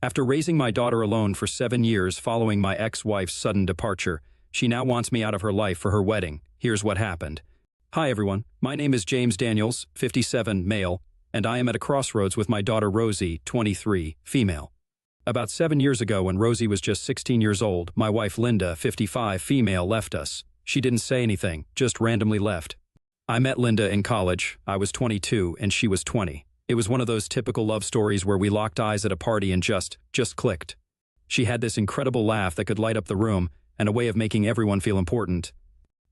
After raising my daughter alone for 7 years following my ex-wife's sudden departure, she now wants me out of her life for her wedding. Here's what happened. Hi everyone, my name is James Daniels, 57, male, and I am at a crossroads with my daughter Rosie, 23, female. About 7 years ago when Rosie was just 16 years old, my wife Linda, 55, female, left us. She didn't say anything, just randomly left. I met Linda in college. I was 22 and she was 20. It was one of those typical love stories where we locked eyes at a party and just clicked. She had this incredible laugh that could light up the room and a way of making everyone feel important.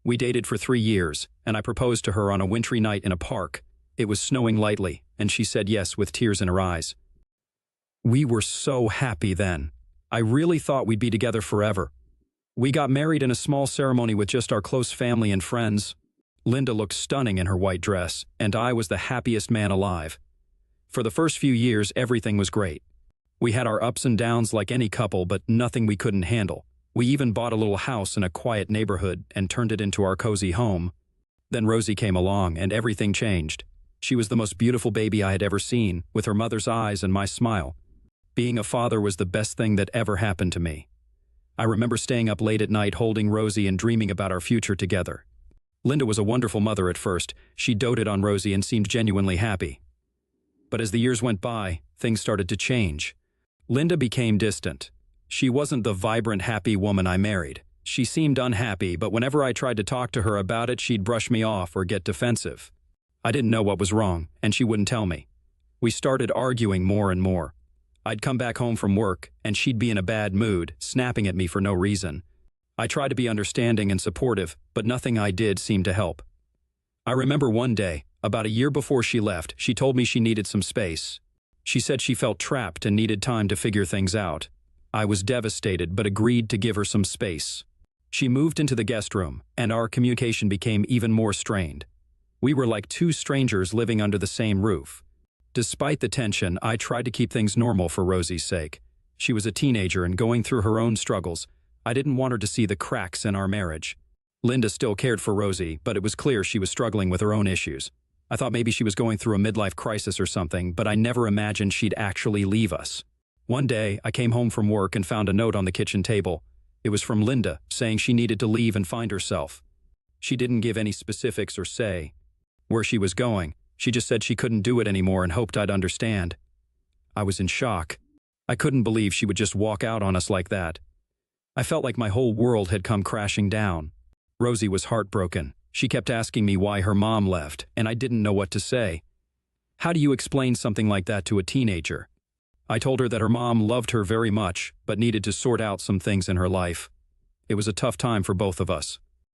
We dated for 3 years, and I proposed to her on a wintry night in a park. It was snowing lightly, and she said yes with tears in her eyes. We were so happy then. I really thought we'd be together forever. We got married in a small ceremony with just our close family and friends. Linda looked stunning in her white dress, and I was the happiest man alive. For the first few years, everything was great. We had our ups and downs like any couple, but nothing we couldn't handle. We even bought a little house in a quiet neighborhood and turned it into our cozy home. Then Rosie came along, and everything changed. She was the most beautiful baby I had ever seen, with her mother's eyes and my smile. Being a father was the best thing that ever happened to me. I remember staying up late at night holding Rosie and dreaming about our future together. Linda was a wonderful mother at first. She doted on Rosie and seemed genuinely happy. But as the years went by, things started to change. Linda became distant. She wasn't the vibrant, happy woman I married. She seemed unhappy, but whenever I tried to talk to her about it, she'd brush me off or get defensive. I didn't know what was wrong, and she wouldn't tell me. We started arguing more and more. I'd come back home from work, and she'd be in a bad mood, snapping at me for no reason. I tried to be understanding and supportive, but nothing I did seemed to help. I remember one day, about a year before she left, she told me she needed some space. She said she felt trapped and needed time to figure things out. I was devastated but agreed to give her some space. She moved into the guest room, and our communication became even more strained. We were like two strangers living under the same roof. Despite the tension, I tried to keep things normal for Rosie's sake. She was a teenager and going through her own struggles. I didn't want her to see the cracks in our marriage. Linda still cared for Rosie, but it was clear she was struggling with her own issues. I thought maybe she was going through a midlife crisis or something, but I never imagined she'd actually leave us. One day, I came home from work and found a note on the kitchen table. It was from Linda, saying she needed to leave and find herself. She didn't give any specifics or say where she was going. She just said she couldn't do it anymore and hoped I'd understand. I was in shock. I couldn't believe she would just walk out on us like that. I felt like my whole world had come crashing down. Rosie was heartbroken. She kept asking me why her mom left, and I didn't know what to say. How do you explain something like that to a teenager? I told her that her mom loved her very much, but needed to sort out some things in her life. It was a tough time for both of us.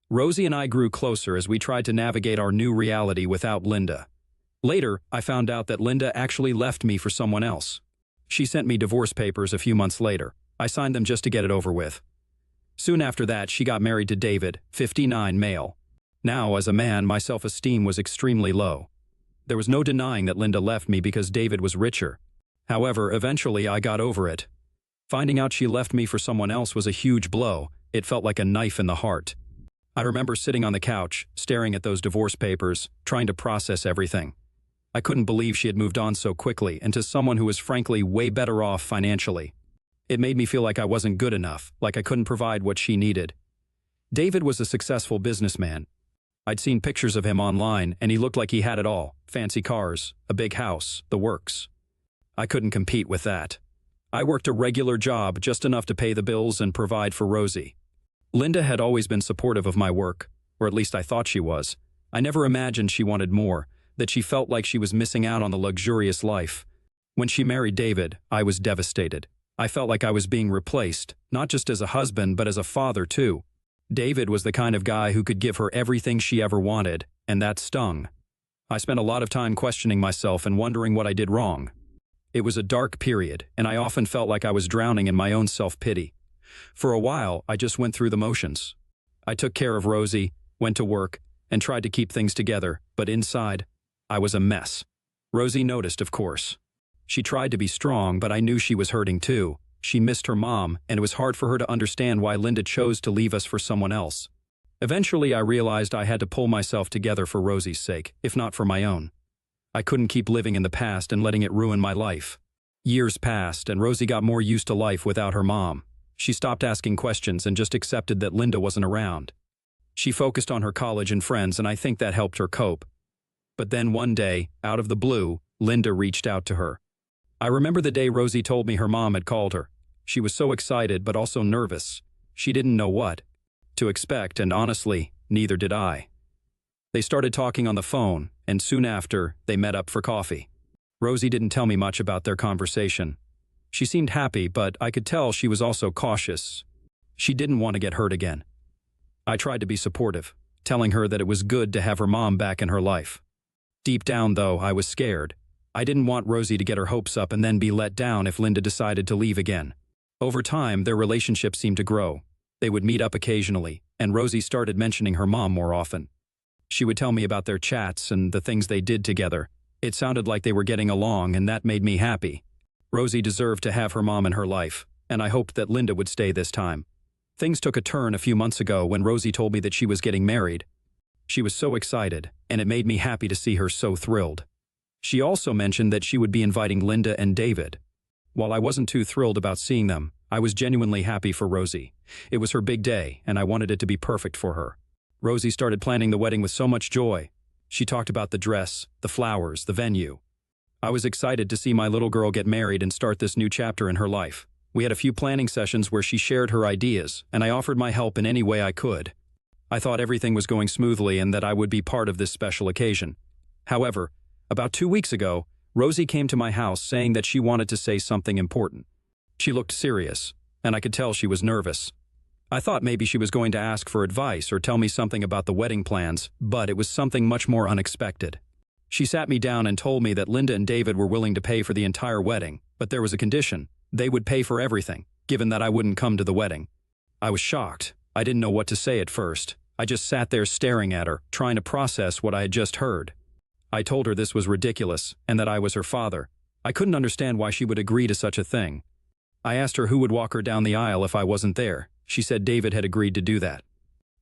Rosie and I grew closer as we tried to navigate our new reality without Linda. Later, I found out that Linda actually left me for someone else. She sent me divorce papers a few months later. I signed them just to get it over with. Soon after that, she got married to David, 59, male. Now, as a man, my self-esteem was extremely low. There was no denying that Linda left me because David was richer. However, eventually I got over it. Finding out she left me for someone else was a huge blow. It felt like a knife in the heart. I remember sitting on the couch, staring at those divorce papers, trying to process everything. I couldn't believe she had moved on so quickly and to someone who was frankly way better off financially. It made me feel like I wasn't good enough, like I couldn't provide what she needed. David was a successful businessman. I'd seen pictures of him online, and he looked like he had it all: fancy cars, a big house, the works. I couldn't compete with that. I worked a regular job, just enough to pay the bills and provide for Rosie. Linda had always been supportive of my work, or at least I thought she was. I never imagined she wanted more, that she felt like she was missing out on the luxurious life. When she married David, I was devastated. I felt like I was being replaced, not just as a husband, but as a father too. David was the kind of guy who could give her everything she ever wanted, and that stung. I spent a lot of time questioning myself and wondering what I did wrong. It was a dark period, and I often felt like I was drowning in my own self-pity. For a while, I just went through the motions. I took care of Rosie, went to work, and tried to keep things together, but inside, I was a mess. Rosie noticed, of course. She tried to be strong, but I knew she was hurting too. She missed her mom, and it was hard for her to understand why Linda chose to leave us for someone else. Eventually, I realized I had to pull myself together for Rosie's sake, if not for my own. I couldn't keep living in the past and letting it ruin my life. Years passed, and Rosie got more used to life without her mom. She stopped asking questions and just accepted that Linda wasn't around. She focused on her college and friends, and I think that helped her cope. But then one day, out of the blue, Linda reached out to her. I remember the day Rosie told me her mom had called her. She was so excited but also nervous. She didn't know what to expect, and honestly, neither did I. They started talking on the phone, and soon after, they met up for coffee. Rosie didn't tell me much about their conversation. She seemed happy, but I could tell she was also cautious. She didn't want to get hurt again. I tried to be supportive, telling her that it was good to have her mom back in her life. Deep down, though, I was scared. I didn't want Rosie to get her hopes up and then be let down if Linda decided to leave again. Over time, their relationship seemed to grow. They would meet up occasionally, and Rosie started mentioning her mom more often. She would tell me about their chats and the things they did together. It sounded like they were getting along, and that made me happy. Rosie deserved to have her mom in her life, and I hoped that Linda would stay this time. Things took a turn a few months ago when Rosie told me that she was getting married. She was so excited, and it made me happy to see her so thrilled. She also mentioned that she would be inviting Linda and David. While I wasn't too thrilled about seeing them, I was genuinely happy for Rosie. It was her big day, and I wanted it to be perfect for her. Rosie started planning the wedding with so much joy. She talked about the dress, the flowers, the venue. I was excited to see my little girl get married and start this new chapter in her life. We had a few planning sessions where she shared her ideas, and I offered my help in any way I could. I thought everything was going smoothly and that I would be part of this special occasion. However, about 2 weeks ago, Rosie came to my house saying that she wanted to say something important. She looked serious, and I could tell she was nervous. I thought maybe she was going to ask for advice or tell me something about the wedding plans, but it was something much more unexpected. She sat me down and told me that Linda and David were willing to pay for the entire wedding, but there was a condition. They would pay for everything, given that I wouldn't come to the wedding. I was shocked. I didn't know what to say at first. I just sat there staring at her, trying to process what I had just heard. I told her this was ridiculous, and that I was her father. I couldn't understand why she would agree to such a thing. I asked her who would walk her down the aisle if I wasn't there. She said David had agreed to do that.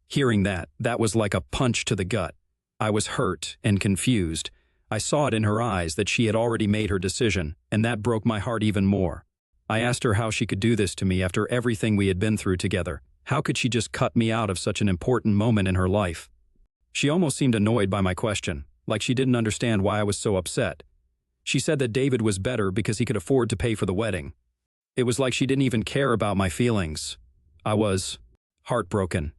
Hearing that was like a punch to the gut. I was hurt and confused. I saw it in her eyes that she had already made her decision, and that broke my heart even more. I asked her how she could do this to me after everything we had been through together. How could she just cut me out of such an important moment in her life? She almost seemed annoyed by my question, like she didn't understand why I was so upset. She said that David was better because he could afford to pay for the wedding. It was like she didn't even care about my feelings. I was heartbroken.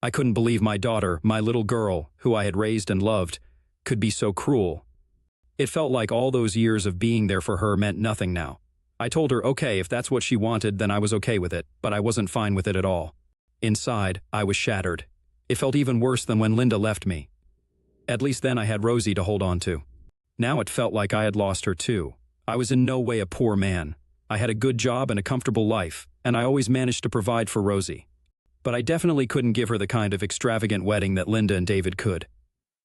I couldn't believe my daughter, my little girl, who I had raised and loved, could be so cruel. It felt like all those years of being there for her meant nothing now. I told her, okay, if that's what she wanted, then I was okay with it, but I wasn't fine with it at all. Inside, I was shattered. It felt even worse than when Linda left me. At least then I had Rosie to hold on to. Now it felt like I had lost her too. I was in no way a poor man. I had a good job and a comfortable life, and I always managed to provide for Rosie. But I definitely couldn't give her the kind of extravagant wedding that Linda and David could.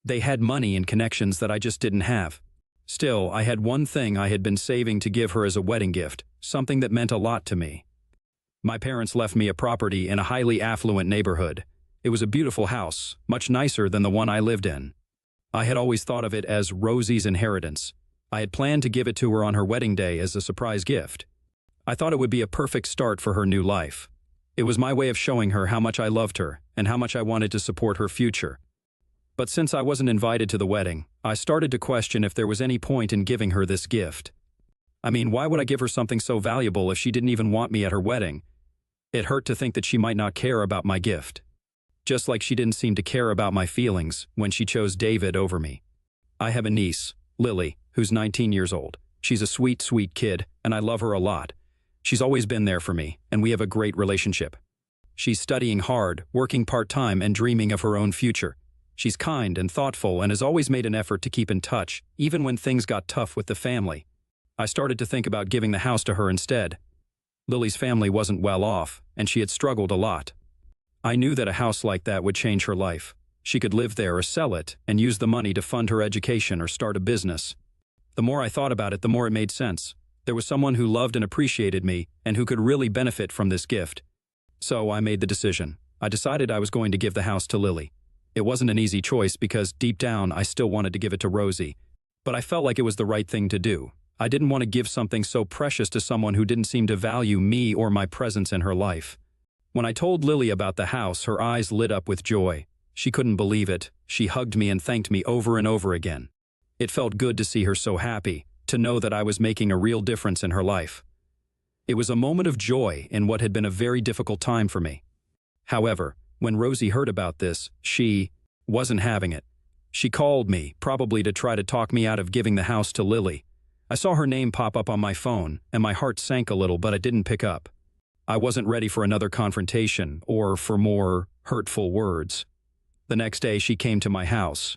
They had money and connections that I just didn't have. Still, I had one thing I had been saving to give her as a wedding gift, something that meant a lot to me. My parents left me a property in a highly affluent neighborhood. It was a beautiful house, much nicer than the one I lived in. I had always thought of it as Rosie's inheritance. I had planned to give it to her on her wedding day as a surprise gift. I thought it would be a perfect start for her new life. It was my way of showing her how much I loved her and how much I wanted to support her future. But since I wasn't invited to the wedding, I started to question if there was any point in giving her this gift. I mean, why would I give her something so valuable if she didn't even want me at her wedding? It hurt to think that she might not care about my gift. Just like she didn't seem to care about my feelings when she chose David over me. I have a niece, Lily, who's 19 years old. She's a sweet, sweet kid, and I love her a lot. She's always been there for me, and we have a great relationship. She's studying hard, working part-time, and dreaming of her own future. She's kind and thoughtful and has always made an effort to keep in touch, even when things got tough with the family. I started to think about giving the house to her instead. Lily's family wasn't well off, and she had struggled a lot. I knew that a house like that would change her life. She could live there or sell it and use the money to fund her education or start a business. The more I thought about it, the more it made sense. There was someone who loved and appreciated me and who could really benefit from this gift. So I made the decision. I decided I was going to give the house to Lily. It wasn't an easy choice because deep down I still wanted to give it to Rosie, but I felt like it was the right thing to do. I didn't want to give something so precious to someone who didn't seem to value me or my presence in her life. When I told Lily about the house, her eyes lit up with joy. She couldn't believe it. She hugged me and thanked me over and over again. It felt good to see her so happy, to know that I was making a real difference in her life. It was a moment of joy in what had been a very difficult time for me. However, when Rosie heard about this, she wasn't having it. She called me, probably to try to talk me out of giving the house to Lily. I saw her name pop up on my phone, and my heart sank a little, but I didn't pick up. I wasn't ready for another confrontation or for more hurtful words. The next day, she came to my house.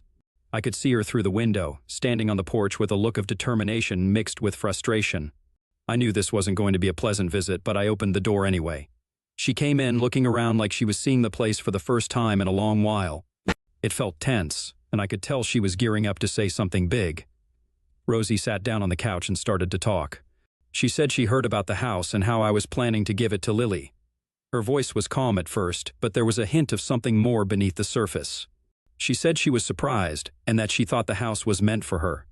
I could see her through the window, standing on the porch with a look of determination mixed with frustration. I knew this wasn't going to be a pleasant visit, but I opened the door anyway. She came in looking around like she was seeing the place for the first time in a long while. It felt tense, and I could tell she was gearing up to say something big. Rosie sat down on the couch and started to talk. She said she heard about the house and how I was planning to give it to Lily. Her voice was calm at first, but there was a hint of something more beneath the surface. She said she was surprised and that she thought the house was meant for her.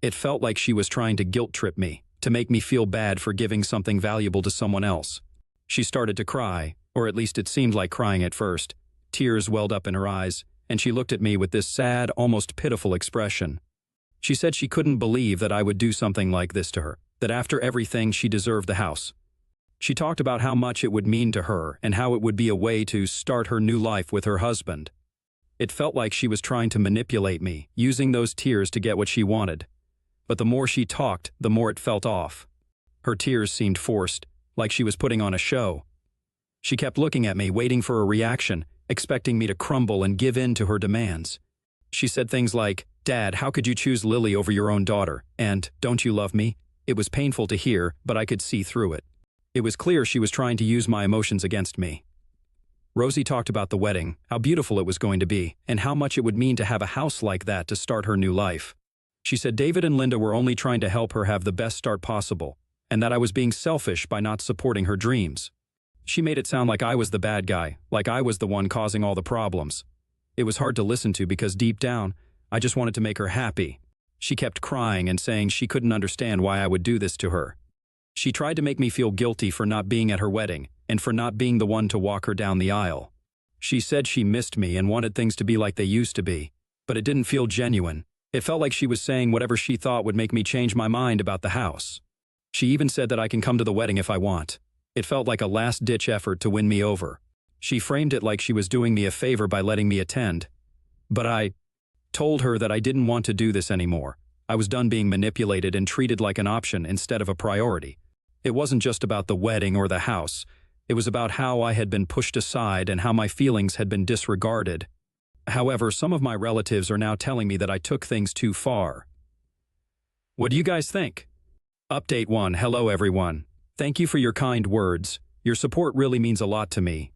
It felt like she was trying to guilt-trip me, to make me feel bad for giving something valuable to someone else. She started to cry, or at least it seemed like crying at first. Tears welled up in her eyes, and she looked at me with this sad, almost pitiful expression. She said she couldn't believe that I would do something like this to her, that after everything she deserved the house. She talked about how much it would mean to her and how it would be a way to start her new life with her husband. It felt like she was trying to manipulate me, using those tears to get what she wanted. But the more she talked, the more it felt off. Her tears seemed forced, like she was putting on a show. She kept looking at me, waiting for a reaction, expecting me to crumble and give in to her demands. She said things like, "Dad, how could you choose Lily over your own daughter?" And, "Don't you love me?" It was painful to hear, but I could see through it. It was clear she was trying to use my emotions against me. Rosie talked about the wedding, how beautiful it was going to be, and how much it would mean to have a house like that to start her new life. She said David and Linda were only trying to help her have the best start possible, and that I was being selfish by not supporting her dreams. She made it sound like I was the bad guy, like I was the one causing all the problems. It was hard to listen to because deep down, I just wanted to make her happy. She kept crying and saying she couldn't understand why I would do this to her. She tried to make me feel guilty for not being at her wedding and for not being the one to walk her down the aisle. She said she missed me and wanted things to be like they used to be, but it didn't feel genuine. It felt like she was saying whatever she thought would make me change my mind about the house. She even said that I can come to the wedding if I want. It felt like a last-ditch effort to win me over. She framed it like she was doing me a favor by letting me attend. But I told her that I didn't want to do this anymore. I was done being manipulated and treated like an option instead of a priority. It wasn't just about the wedding or the house. It was about how I had been pushed aside and how my feelings had been disregarded. However, some of my relatives are now telling me that I took things too far. What do you guys think? Update 1. Hello everyone. Thank you for your kind words. Your support really means a lot to me.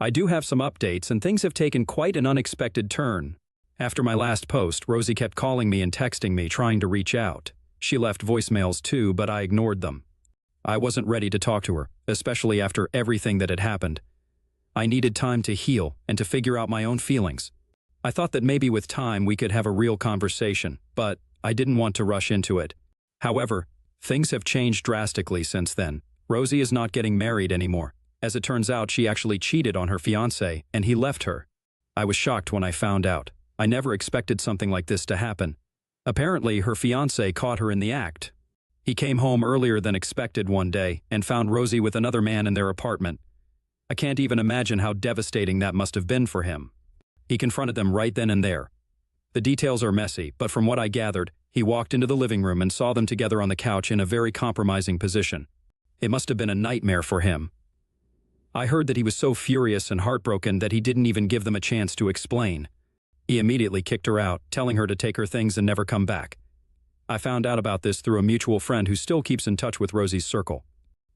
I do have some updates and things have taken quite an unexpected turn. After my last post, Rosie kept calling me and texting me, trying to reach out. She left voicemails too, but I ignored them. I wasn't ready to talk to her, especially after everything that had happened. I needed time to heal and to figure out my own feelings. I thought that maybe with time we could have a real conversation, but I didn't want to rush into it. However, things have changed drastically since then. Rosie is not getting married anymore. As it turns out, she actually cheated on her fiancé, and he left her. I was shocked when I found out. I never expected something like this to happen. Apparently, her fiancé caught her in the act. He came home earlier than expected one day and found Rosie with another man in their apartment. I can't even imagine how devastating that must have been for him. He confronted them right then and there. The details are messy, but from what I gathered, he walked into the living room and saw them together on the couch in a very compromising position. It must have been a nightmare for him. I heard that he was so furious and heartbroken that he didn't even give them a chance to explain. He immediately kicked her out, telling her to take her things and never come back. I found out about this through a mutual friend who still keeps in touch with Rosie's circle.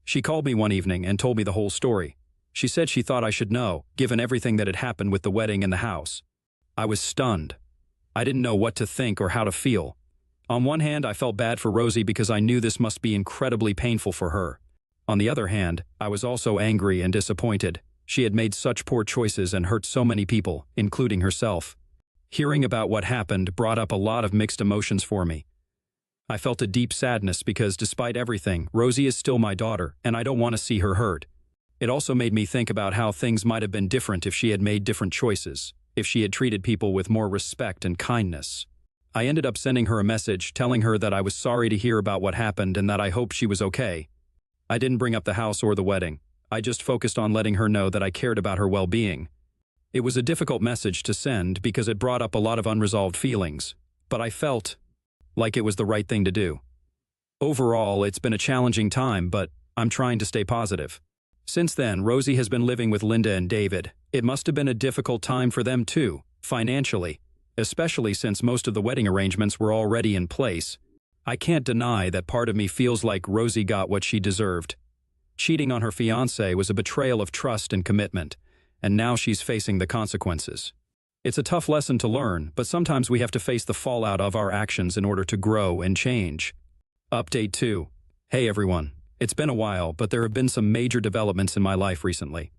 She called me one evening and told me the whole story. She said she thought I should know, given everything that had happened with the wedding and the house. I was stunned. I didn't know what to think or how to feel. On one hand, I felt bad for Rosie because I knew this must be incredibly painful for her. On the other hand, I was also angry and disappointed. She had made such poor choices and hurt so many people, including herself. Hearing about what happened brought up a lot of mixed emotions for me. I felt a deep sadness because despite everything, Rosie is still my daughter, and I don't want to see her hurt. It also made me think about how things might have been different if she had made different choices, if she had treated people with more respect and kindness. I ended up sending her a message telling her that I was sorry to hear about what happened and that I hoped she was okay. I didn't bring up the house or the wedding. I just focused on letting her know that I cared about her well-being. It was a difficult message to send because it brought up a lot of unresolved feelings, but I felt like it was the right thing to do. Overall, it's been a challenging time, but I'm trying to stay positive. Since then, Rosie has been living with Linda and David. It must have been a difficult time for them too, financially, especially since most of the wedding arrangements were already in place. I can't deny that part of me feels like Rosie got what she deserved. Cheating on her fiancé was a betrayal of trust and commitment, and now she's facing the consequences. It's a tough lesson to learn, but sometimes we have to face the fallout of our actions in order to grow and change. Update 2. Hey everyone. It's been a while, but there have been some major developments in my life recently.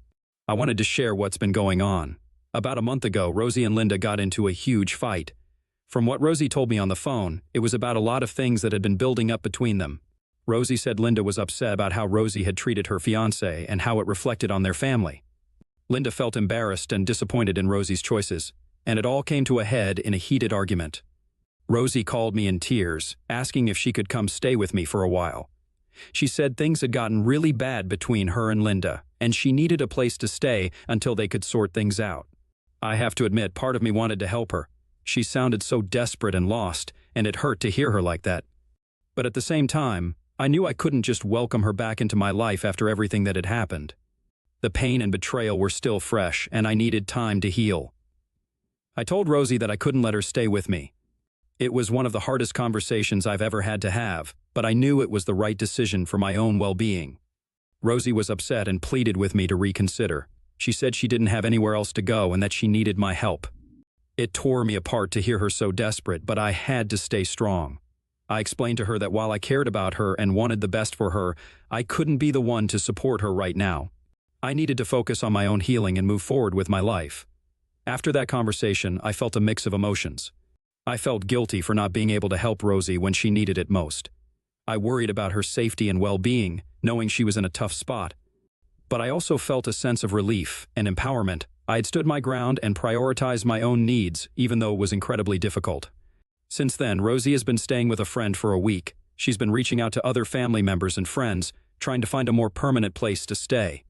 I wanted to share what's been going on. About a month ago, Rosie and Linda got into a huge fight. From what Rosie told me on the phone, it was about a lot of things that had been building up between them. Rosie said Linda was upset about how Rosie had treated her fiancé and how it reflected on their family. Linda felt embarrassed and disappointed in Rosie's choices, and it all came to a head in a heated argument. Rosie called me in tears, asking if she could come stay with me for a while. She said things had gotten really bad between her and Linda, and she needed a place to stay until they could sort things out. I have to admit, part of me wanted to help her. She sounded so desperate and lost, and it hurt to hear her like that. But at the same time, I knew I couldn't just welcome her back into my life after everything that had happened. The pain and betrayal were still fresh, and I needed time to heal. I told Rosie that I couldn't let her stay with me. It was one of the hardest conversations I've ever had to have, but I knew it was the right decision for my own well-being. Rosie was upset and pleaded with me to reconsider. She said she didn't have anywhere else to go and that she needed my help. It tore me apart to hear her so desperate, but I had to stay strong. I explained to her that while I cared about her and wanted the best for her, I couldn't be the one to support her right now. I needed to focus on my own healing and move forward with my life. After that conversation, I felt a mix of emotions. I felt guilty for not being able to help Rosie when she needed it most. I worried about her safety and well-being, knowing she was in a tough spot. But I also felt a sense of relief and empowerment. I had stood my ground and prioritized my own needs, even though it was incredibly difficult. Since then, Rosie has been staying with a friend for a week. She's been reaching out to other family members and friends, trying to find a more permanent place to stay.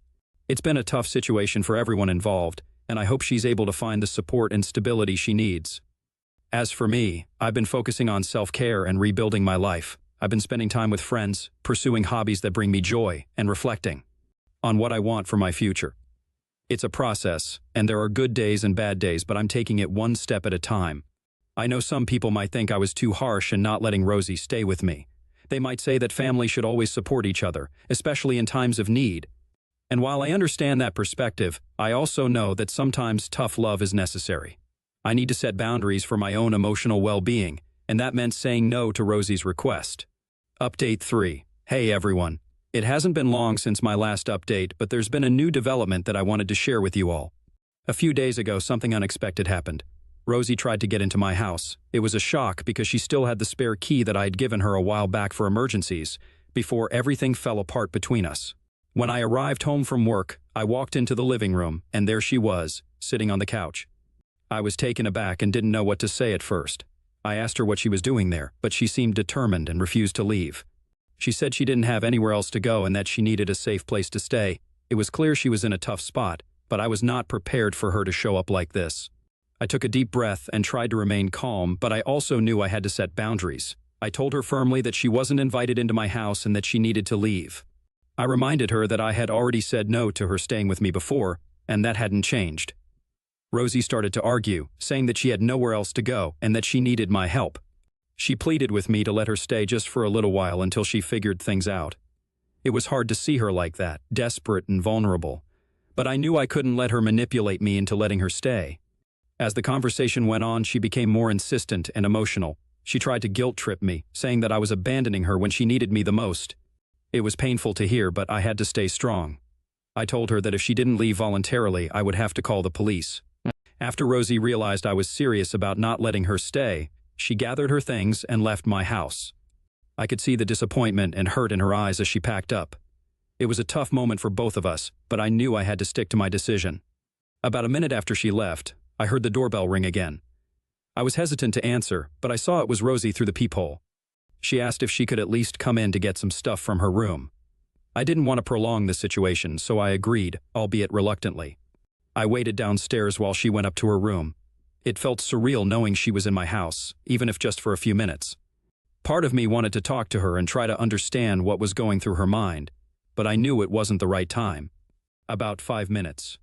It's been a tough situation for everyone involved, and I hope she's able to find the support and stability she needs. As for me, I've been focusing on self-care and rebuilding my life. I've been spending time with friends, pursuing hobbies that bring me joy, and reflecting on what I want for my future. It's a process, and there are good days and bad days, but I'm taking it one step at a time. I know some people might think I was too harsh in not letting Rosie stay with me. They might say that family should always support each other, especially in times of need. And while I understand that perspective, I also know that sometimes tough love is necessary. I need to set boundaries for my own emotional well-being, and that meant saying no to Rosie's request. Update 3. Hey everyone. It hasn't been long since my last update, but there's been a new development that I wanted to share with you all. A few days ago, something unexpected happened. Rosie tried to get into my house. It was a shock because she still had the spare key that I had given her a while back for emergencies, before everything fell apart between us. When I arrived home from work, I walked into the living room, and there she was, sitting on the couch. I was taken aback and didn't know what to say at first. I asked her what she was doing there, but she seemed determined and refused to leave. She said she didn't have anywhere else to go and that she needed a safe place to stay. It was clear she was in a tough spot, but I was not prepared for her to show up like this. I took a deep breath and tried to remain calm, but I also knew I had to set boundaries. I told her firmly that she wasn't invited into my house and that she needed to leave. I reminded her that I had already said no to her staying with me before, and that hadn't changed. Rosie started to argue, saying that she had nowhere else to go and that she needed my help. She pleaded with me to let her stay just for a little while until she figured things out. It was hard to see her like that, desperate and vulnerable. But I knew I couldn't let her manipulate me into letting her stay. As the conversation went on, she became more insistent and emotional. She tried to guilt-trip me, saying that I was abandoning her when she needed me the most. It was painful to hear, but I had to stay strong. I told her that if she didn't leave voluntarily, I would have to call the police. After Rosie realized I was serious about not letting her stay, she gathered her things and left my house. I could see the disappointment and hurt in her eyes as she packed up. It was a tough moment for both of us, but I knew I had to stick to my decision. About a minute after she left, I heard the doorbell ring again. I was hesitant to answer, but I saw it was Rosie through the peephole. She asked if she could at least come in to get some stuff from her room. I didn't want to prolong the situation, so I agreed, albeit reluctantly. I waited downstairs while she went up to her room. It felt surreal knowing she was in my house, even if just for a few minutes. Part of me wanted to talk to her and try to understand what was going through her mind, but I knew it wasn't the right time. About 5 minutes.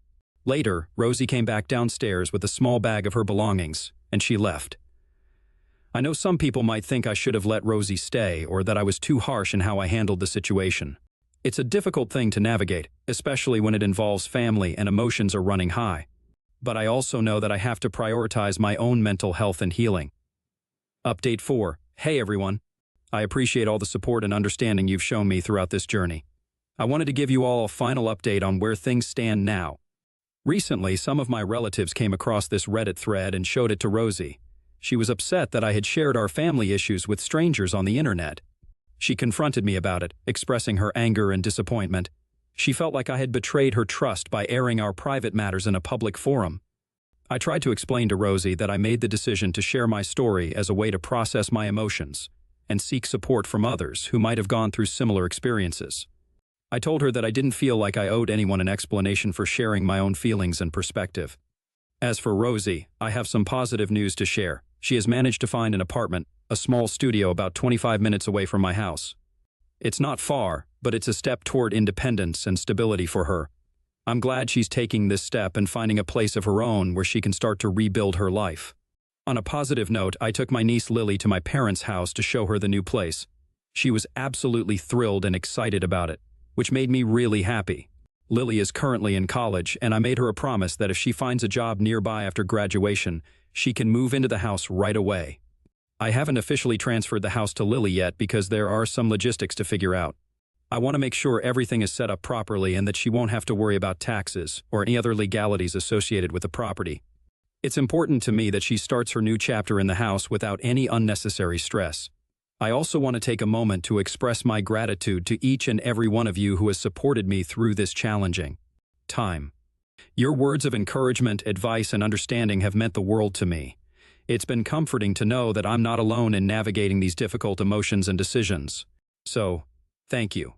Later, Rosie came back downstairs with a small bag of her belongings, and she left. I know some people might think I should have let Rosie stay or that I was too harsh in how I handled the situation. It's a difficult thing to navigate, especially when it involves family and emotions are running high. But I also know that I have to prioritize my own mental health and healing. Update 4. Hey everyone. I appreciate all the support and understanding you've shown me throughout this journey. I wanted to give you all a final update on where things stand now. Recently, some of my relatives came across this Reddit thread and showed it to Rosie. She was upset that I had shared our family issues with strangers on the internet. She confronted me about it, expressing her anger and disappointment. She felt like I had betrayed her trust by airing our private matters in a public forum. I tried to explain to Rosie that I made the decision to share my story as a way to process my emotions and seek support from others who might have gone through similar experiences. I told her that I didn't feel like I owed anyone an explanation for sharing my own feelings and perspective. As for Rosie, I have some positive news to share. She has managed to find an apartment, a small studio about 25 minutes away from my house. It's not far, but it's a step toward independence and stability for her. I'm glad she's taking this step and finding a place of her own where she can start to rebuild her life. On a positive note, I took my niece Lily to my parents' house to show her the new place. She was absolutely thrilled and excited about it, which made me really happy. Lily is currently in college, and I made her a promise that if she finds a job nearby after graduation, she can move into the house right away. I haven't officially transferred the house to Lily yet because there are some logistics to figure out. I want to make sure everything is set up properly and that she won't have to worry about taxes or any other legalities associated with the property. It's important to me that she starts her new chapter in the house without any unnecessary stress. I also want to take a moment to express my gratitude to each and every one of you who has supported me through this challenging time. Your words of encouragement, advice, and understanding have meant the world to me. It's been comforting to know that I'm not alone in navigating these difficult emotions and decisions. So, thank you.